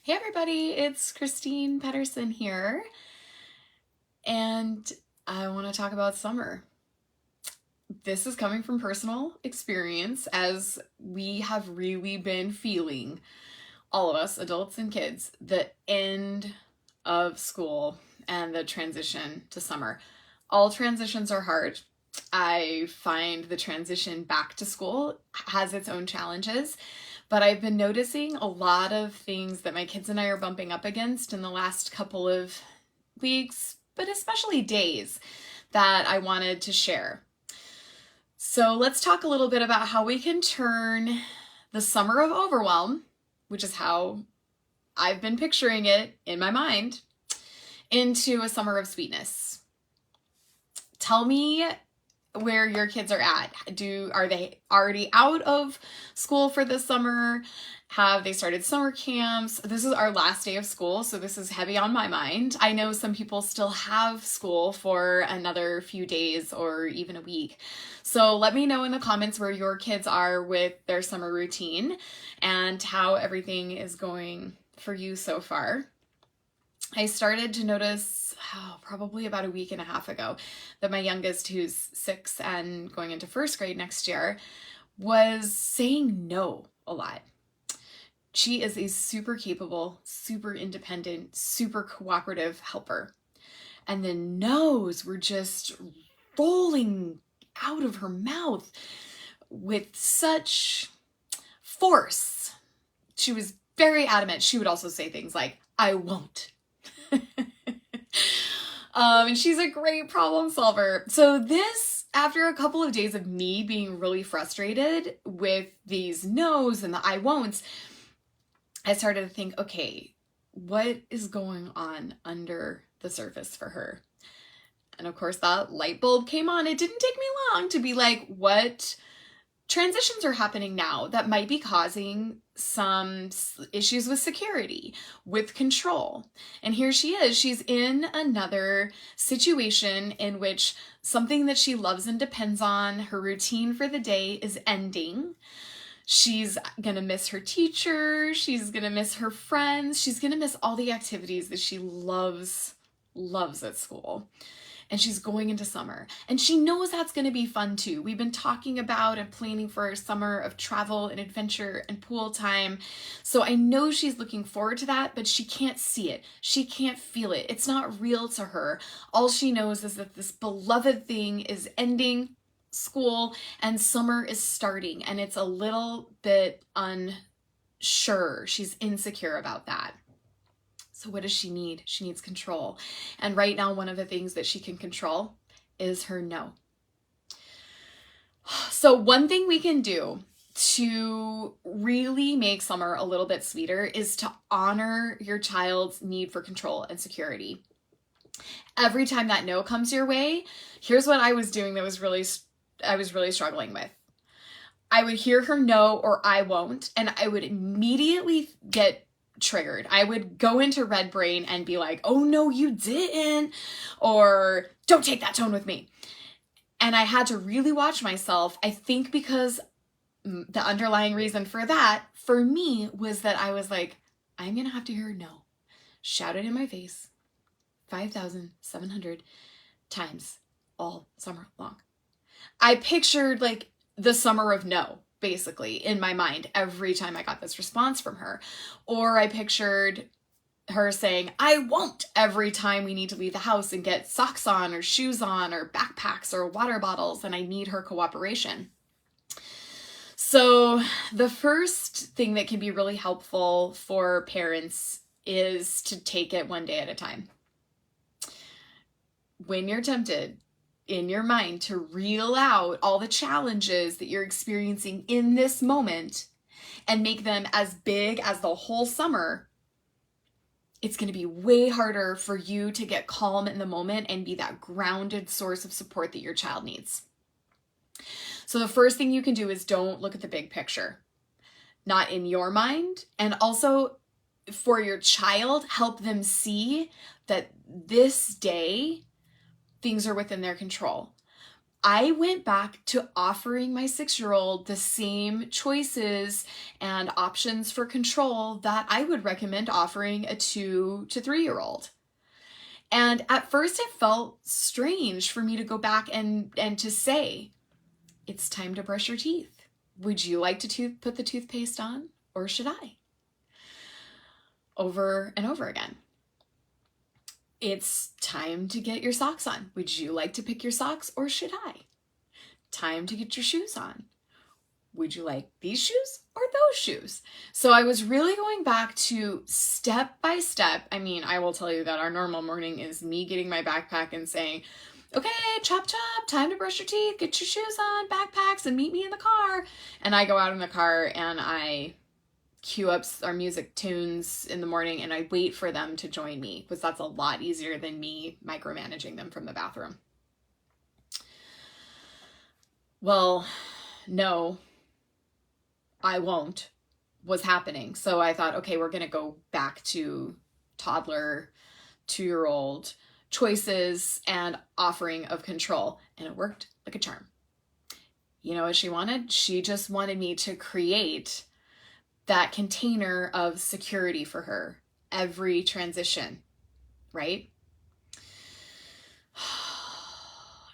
Hey everybody, it's Christine Pedersen here, and I want to talk about summer. This is coming from personal experience as we have really been feeling, all of us, adults and kids, the end of school and the transition to summer. All transitions are hard. I find the transition back to school has its own challenges, but I've been noticing a lot of things that my kids and I are bumping up against in the last couple of weeks, but especially days, that I wanted to share. So let's talk a little bit about how we can turn the summer of overwhelm, which is how I've been picturing it in my mind, into a summer of sweetness. Tell me where your kids are at. Are they already out of school for this summer? Have they started summer camps? This is our last day of school, so this is heavy on my mind. I know some people still have school for another few days or even a week. So let me know in the comments where your kids are with their summer routine and how everything is going for you so far. I started to notice probably about a week and a half ago that my youngest, who's 6 and going into first grade next year, was saying no a lot. She is a super capable, super independent, super cooperative helper. And the no's were just rolling out of her mouth with such force. She was very adamant. She would also say things like, "I won't." And she's a great problem solver. So this, after a couple of days of me being really frustrated with these no's and the I won'ts, I started to think, okay, what is going on under the surface for her? And of course that light bulb came on. It didn't take me long to be like, what transitions are happening now that might be causing some issues with security, with control. And here she is. She's in another situation in which something that she loves and depends on, her routine for the day, is ending. She's gonna miss her teacher. She's gonna miss her friends. She's gonna miss all the activities that she loves at school. And she's going into summer. And she knows that's going to be fun too. We've been talking about and planning for a summer of travel and adventure and pool time. So I know she's looking forward to that, but she can't see it. She can't feel it. It's not real to her. All she knows is that this beloved thing is ending school and summer is starting. And it's a little bit unsure. She's insecure about that. So what does she need? She needs control. And right now, one of the things that she can control is her no. So one thing we can do to really make summer a little bit sweeter is to honor your child's need for control and security. Every time that no comes your way, here's what I was doing that I was really struggling with. I would hear her no or I won't, and I would immediately get triggered. I would go into red brain and be like, "Oh no, you didn't," or "Don't take that tone with me." And I had to really watch myself. I think because the underlying reason for that, for me, was that I was like, I'm gonna have to hear no. Shout it in my face 5,700 times all summer long. I pictured like the summer of no, basically, in my mind every time I got this response from her. Or I pictured her saying, "I won't," every time we need to leave the house and get socks on or shoes on or backpacks or water bottles and I need her cooperation. So the first thing that can be really helpful for parents is to take it one day at a time. When you're tempted in your mind to reel out all the challenges that you're experiencing in this moment and make them as big as the whole summer, it's going to be way harder for you to get calm in the moment and be that grounded source of support that your child needs. So the first thing you can do is don't look at the big picture, not in your mind. And also for your child, help them see that this day things are within their control. I went back to offering my 6-year-old the same choices and options for control that I would recommend offering a 2 to 3-year-old. And at first it felt strange for me to go back and to say, it's time to brush your teeth. Would you like to put the toothpaste on, or should I? Over and over again. It's time to get your socks on. Would you like to pick your socks, or should I? Time to get your shoes on. Would you like these shoes or those shoes? So I was really going back to step by step. I mean, I will tell you that our normal morning is me getting my backpack and saying, okay, chop, chop, time to brush your teeth, get your shoes on, backpacks, and meet me in the car. And I go out in the car and I cue up our music tunes in the morning and I wait for them to join me, because that's a lot easier than me micromanaging them from the bathroom. Well, no, I won't, was happening. So I thought, okay, we're going to go back to toddler, 2-year-old choices and offering of control. And it worked like a charm. You know what she wanted? She just wanted me to create that container of security for her every transition, right?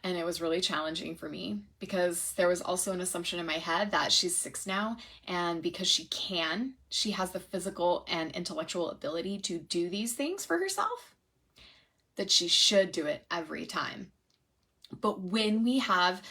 And it was really challenging for me because there was also an assumption in my head that she's 6 now, and because she has the physical and intellectual ability to do these things for herself, that she should do it every time. But when we have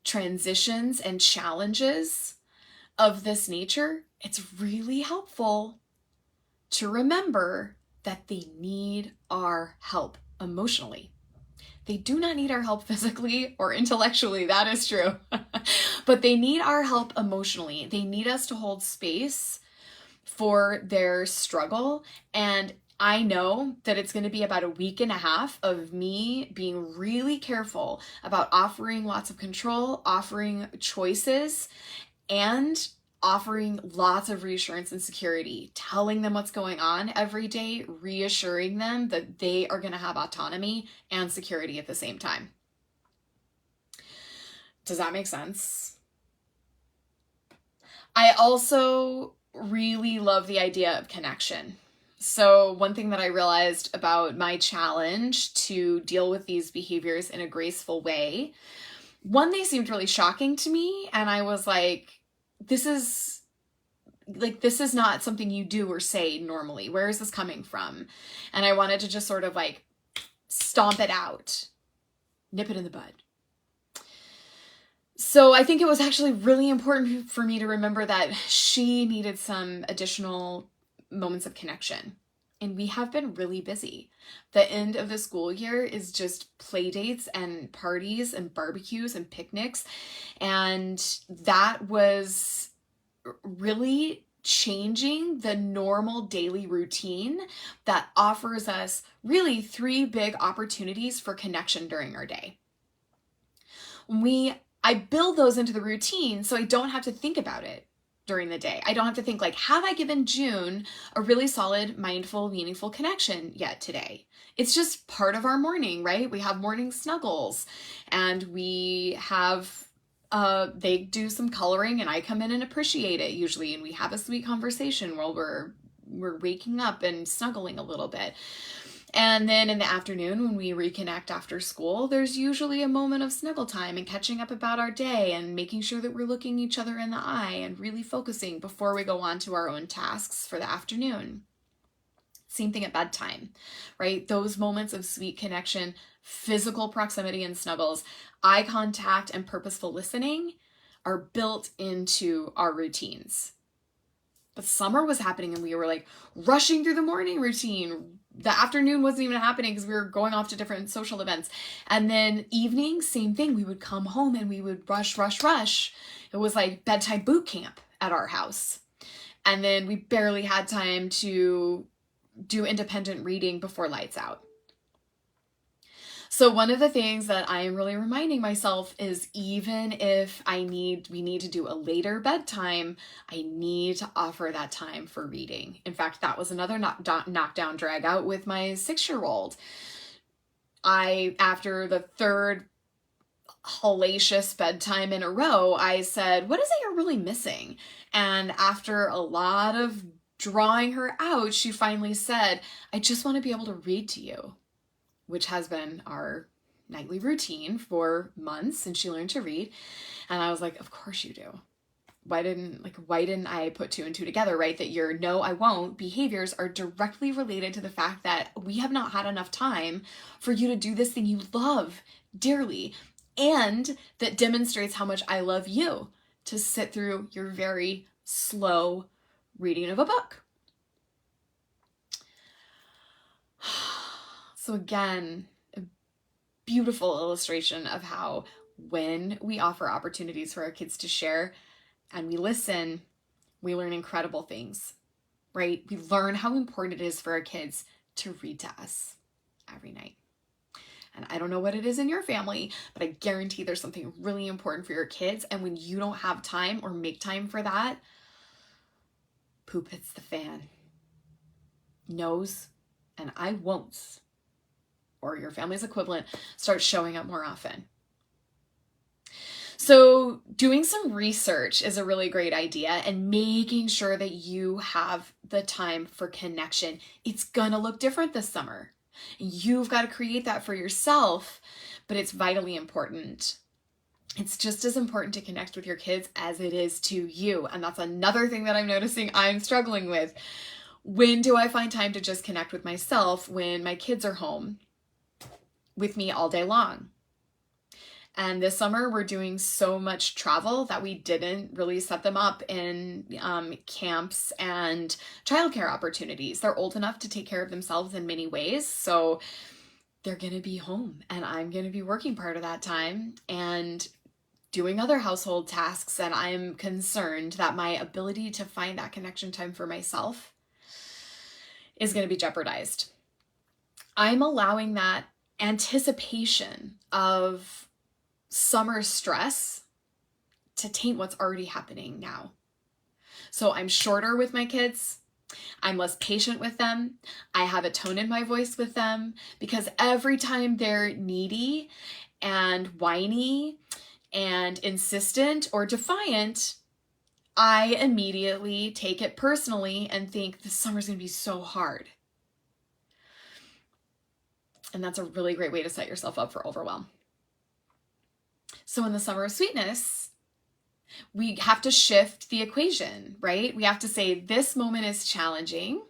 transitions and challenges of this nature, it's really helpful to remember that they need our help emotionally. They do not need our help physically or intellectually, that is true. But they need our help emotionally. They need us to hold space for their struggle. And I know that it's going to be about a week and a half of me being really careful about offering lots of control, offering choices, and offering lots of reassurance and security, telling them what's going on every day, reassuring them that they are going to have autonomy and security at the same time. Does that make sense? I also really love the idea of connection. So one thing that I realized about my challenge to deal with these behaviors in a graceful way, one, they seemed really shocking to me. And I was like, this is not something you do or say normally. Where is this coming from? And I wanted to just sort of like stomp it out, nip it in the bud. So I think it was actually really important for me to remember that she needed some additional moments of connection. And we have been really busy. The end of the school year is just play dates and parties and barbecues and picnics. And that was really changing the normal daily routine that offers us really 3 big opportunities for connection during our day. I build those into the routine so I don't have to think about it during the day. I don't have to think like, have I given June a really solid, mindful, meaningful connection yet today? It's just part of our morning, right? We have morning snuggles and we have, they do some coloring and I come in and appreciate it usually. And we have a sweet conversation while we're waking up and snuggling a little bit. And then in the afternoon, when we reconnect after school, there's usually a moment of snuggle time and catching up about our day and making sure that we're looking each other in the eye and really focusing before we go on to our own tasks for the afternoon. Same thing at bedtime, right? Those moments of sweet connection, physical proximity and snuggles, eye contact, and purposeful listening are built into our routines. But summer was happening and we were like rushing through the morning routine. The afternoon wasn't even happening because we were going off to different social events. And then evening, same thing. We would come home and we would rush. It was like bedtime boot camp at our house. And then we barely had time to do independent reading before lights out. So one of the things that I am really reminding myself is even if we need to do a later bedtime, I need to offer that time for reading. In fact, that was another knockdown drag out with my 6-year-old. After the third hellacious bedtime in a row, I said, what is it you're really missing? And after a lot of drawing her out, she finally said, I just want to be able to read to you, which has been our nightly routine for months since she learned to read. And I was like, of course you do. Why didn't I put two and two together, right? That your no, I won't behaviors are directly related to the fact that we have not had enough time for you to do this thing you love dearly, and that demonstrates how much I love you, to sit through your very slow reading of a book. So again, a beautiful illustration of how when we offer opportunities for our kids to share and we listen, we learn incredible things, right? We learn how important it is for our kids to read to us every night. And I don't know what it is in your family, but I guarantee there's something really important for your kids. And when you don't have time or make time for that, poop hits the fan. No's and I won'ts, or your family's equivalent, start showing up more often. So doing some research is a really great idea, and making sure that you have the time for connection. It's gonna look different this summer. You've got to create that for yourself, but it's vitally important. It's just as important to connect with your kids as it is to you. And that's another thing that I'm noticing I'm struggling with. When do I find time to just connect with myself when my kids are home with me all day long? And this summer, we're doing so much travel that we didn't really set them up in camps and childcare opportunities. They're old enough to take care of themselves in many ways. So they're going to be home, and I'm going to be working part of that time and doing other household tasks. And I'm concerned that my ability to find that connection time for myself is going to be jeopardized. I'm allowing that anticipation of summer stress to taint what's already happening now. So I'm shorter with my kids. I'm less patient with them. I have a tone in my voice with them, because every time they're needy and whiny and insistent or defiant, I immediately take it personally and think this summer's going to be so hard. And that's a really great way to set yourself up for overwhelm. So in the summer of sweetness, we have to shift the equation, right? We have to say, this moment is challenging.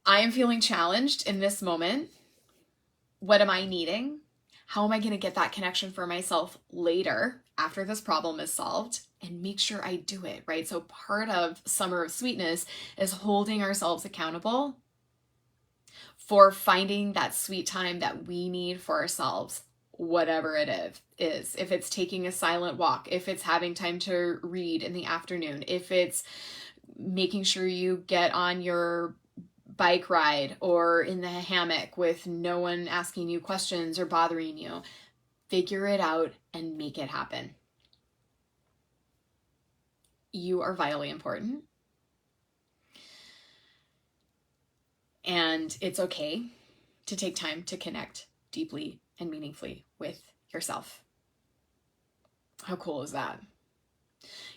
I am feeling challenged in this moment. What am I needing? How am I going to get that connection for myself later after this problem is solved? And make sure I do it, right? So part of summer of sweetness is holding ourselves accountable for finding that sweet time that we need for ourselves, whatever it is. If it's taking a silent walk, if it's having time to read in the afternoon, if it's making sure you get on your bike ride or in the hammock with no one asking you questions or bothering you, figure it out and make it happen. You are vitally important. And it's okay to take time to connect deeply and meaningfully with yourself. How cool is that?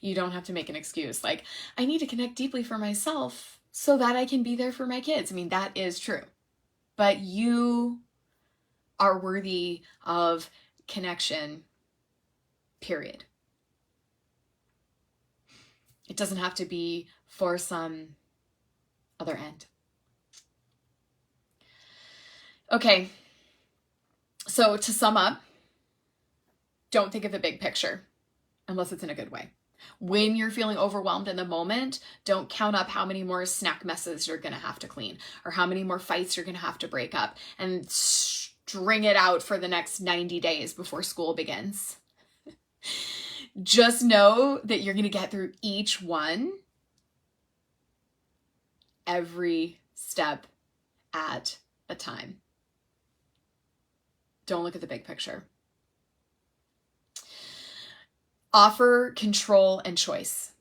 You don't have to make an excuse like, I need to connect deeply for myself so that I can be there for my kids. I mean, that is true. But you are worthy of connection, period. It doesn't have to be for some other end. Okay. So to sum up, don't think of the big picture unless it's in a good way. When you're feeling overwhelmed in the moment, don't count up how many more snack messes you're going to have to clean or how many more fights you're going to have to break up and string it out for the next 90 days before school begins. Just know that you're going to get through each one every step at a time. Don't look at the big picture. Offer control and choice.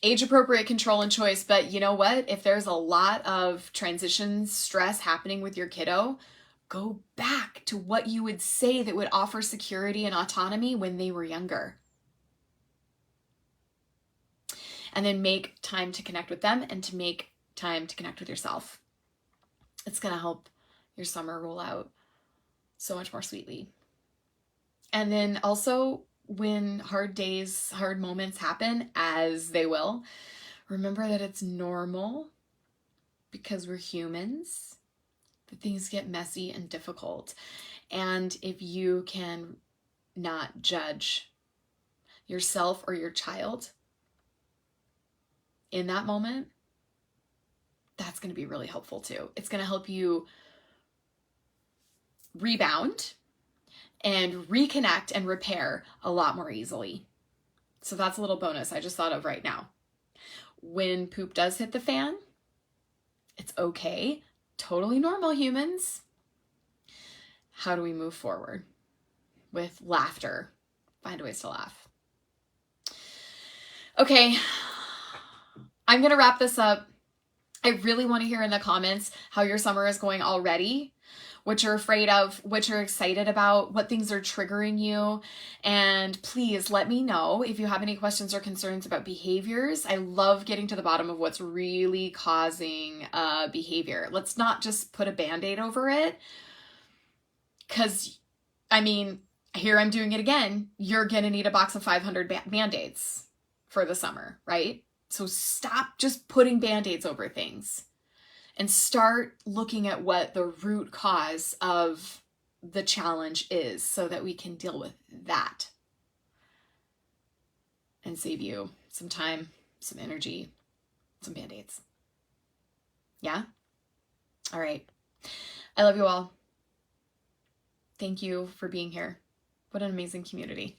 Age-appropriate control and choice, but you know what? If there's a lot of transition stress happening with your kiddo, go back to what you would say that would offer security and autonomy when they were younger. And then make time to connect with them and to make time to connect with yourself. It's going to help your summer roll out so much more sweetly. And then also, when hard days, hard moments happen, as they will, remember that it's normal, because we're humans, that things get messy and difficult. And if you can not judge yourself or your child in that moment, that's going to be really helpful too. It's going to help you rebound and reconnect and repair a lot more easily. So that's a little bonus I just thought of right now. When poop does hit the fan, it's okay. Totally normal, humans. How do we move forward? With laughter. Find ways to laugh. Okay, I'm going to wrap this up. I really want to hear in the comments how your summer is going already, what you're afraid of, what you're excited about, what things are triggering you. And please let me know if you have any questions or concerns about behaviors. I love getting to the bottom of what's really causing behavior. Let's not just put a Band-Aid over it, because, I mean, here I'm doing it again. You're going to need a box of 500 Band-Aids for the summer, right? So stop just putting Band-Aids over things and start looking at what the root cause of the challenge is so that we can deal with that and save you some time, some energy, some Band-Aids. Yeah? All right. I love you all. Thank you for being here. What an amazing community.